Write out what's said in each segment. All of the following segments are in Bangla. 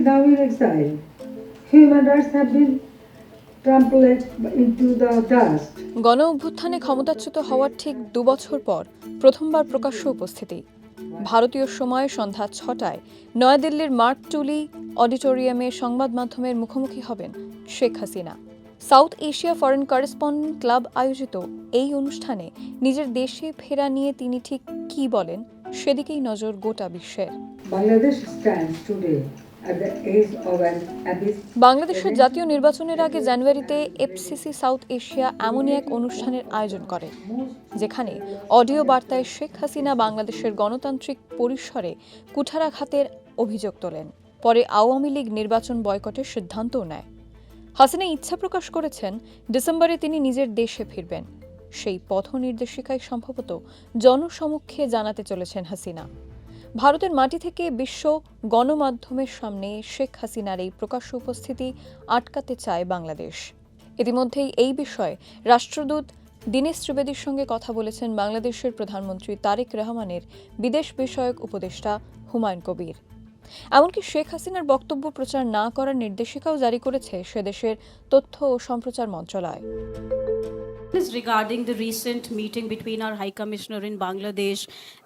now in exile. Human rights have been trampled into the dust. গণ অভ্যুত্থানে ক্ষমতাচ্যুত হওয়ার ঠিক 2 বছর পর প্রথমবার প্রকাশ্য উপস্থিতি। ভারতীয় সময় সন্ধ্যা 6টায় নয়াদিল্লির মার্ক টুলি অডিটোরিয়ামে সংবাদ মাধ্যমের মুখোমুখি হবেন Sheikh Hasina. South Asia foreign correspondent club আয়োজিত এই অনুষ্ঠানে নিজের দেশে ফেরা নিয়ে তিনি ঠিক কী বলেন সেদিকেই নজর গোটা বিশ্বের। Bangladesh stands today at the edge of an abyss. বাংলাদেশের জাতীয় নির্বাচনের আগে জানুয়ারিতে এফসিসি সাউথ এশিয়া এমনই এক অনুষ্ঠানের আয়োজন করে, যেখানে অডিও বার্তায় শেখ হাসিনা বাংলাদেশের গণতান্ত্রিক পরিসরে কুঠারাঘাতের অভিযোগ তোলেন। পরে আওয়ামী লীগ নির্বাচন বয়কটের সিদ্ধান্তও নেয়। হাসিনা ইচ্ছা প্রকাশ করেছেন ডিসেম্বরে তিনি নিজের দেশে ফিরবেন। সেই পথ নির্দেশিকায় সম্ভবত জনসমক্ষে জানাতে চলেছেন হাসিনা। ভারতের মাটি থেকে বিশ্ব গণমাধ্যমের সামনে শেখ হাসিনার এই প্রকাশ্য উপস্থিতি আটকাতে চায় বাংলাদেশ। ইতিমধ্যেই এই বিষয়ে রাষ্ট্রদূত দীনেশ ত্রিবেদীর সঙ্গে কথা বলেছেন বাংলাদেশের প্রধানমন্ত্রী তারেক রহমানের বিদেশ বিষয়ক উপদেষ্টা হুমায়ুন কবির। এমনকি শেখ হাসিনার বক্তব্য প্রচার না করার নির্দেশিকাও জারি করেছে সেদেশের তথ্য ও সম্প্রচার মন্ত্রণালয়। Is regarding the recent meeting between our High Commissioner in Bangladesh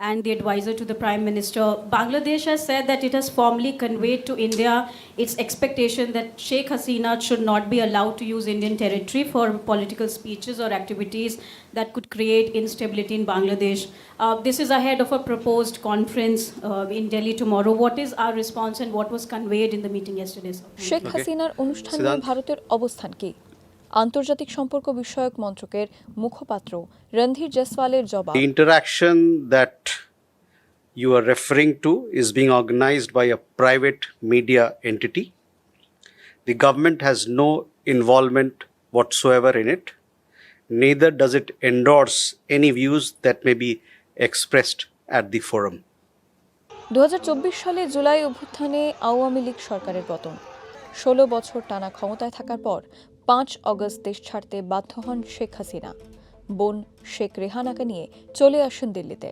and the advisor to the Prime Minister. Bangladesh has said that it has formally conveyed to India its expectation that Sheikh Hasina should not be allowed to use Indian territory for political speeches or activities that could create instability in Bangladesh. This is ahead of a proposed conference in Delhi tomorrow. What is our response and what was conveyed in the meeting yesterday? Sheikh হাসিনার অনুষ্ঠানে ভারতের অবস্থান কি? আন্তর্জাতিক সম্পর্ক বিষয়ক মন্ত্রকের মুখপাত্র রণধীর জয়সওয়ালের জবাব। The interaction that you are referring to is being organized by a private media entity. The government has no involvement whatsoever in it. Neither does it endorse any views that may be expressed at the forum. 2024 সালে জুলাই অভ্যুত্থানে আওয়ামী লীগ সরকারের পতন। 16 বছর টানা ক্ষমতায় থাকার পর 5 অগস্ট দেশ ছাড়তে বাধ্য হন শেখ হাসিনা। বোন শেখ রেহানাকে নিয়ে চলে আসেন দিল্লিতে।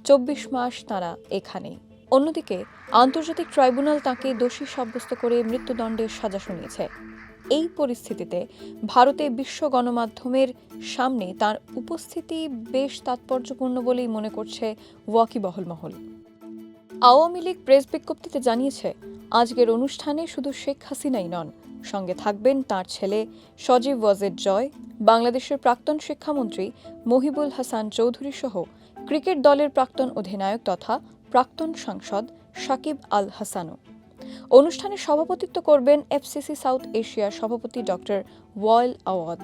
24 মাস তাঁরা এখানেই। অন্যদিকে আন্তর্জাতিক ট্রাইব্যুনাল তাঁকে দোষী সাব্যস্ত করে মৃত্যুদণ্ডের সাজা শুনিয়েছে। এই পরিস্থিতিতে ভারতে বিশ্ব গণমাধ্যমের সামনে তার উপস্থিতি বেশ তাৎপর্যপূর্ণ বলেই মনে করছে ওয়াকিবহল মহল। আওয়ামী লীগ প্রেস বিজ্ঞপ্তিতে জানিয়েছে, আজকের অনুষ্ঠানে শুধু শেখ হাসিনাই নন, সঙ্গে থাকবেন তার ছেলে সজীব ওয়াজেদ জয়, বাংলাদেশের প্রাক্তন শিক্ষামন্ত্রী মহিবুল হাসান চৌধুরী সহ ক্রিকেট দলের প্রাক্তন অধিনায়ক তথা প্রাক্তন সাংসদ সাকিব আল হাসানও। অনুষ্ঠানে সভাপতিত্ব করবেন এফসিসি সাউথ এশিয়ার সভাপতি ডক্টর ওয়াইল আওয়াদ।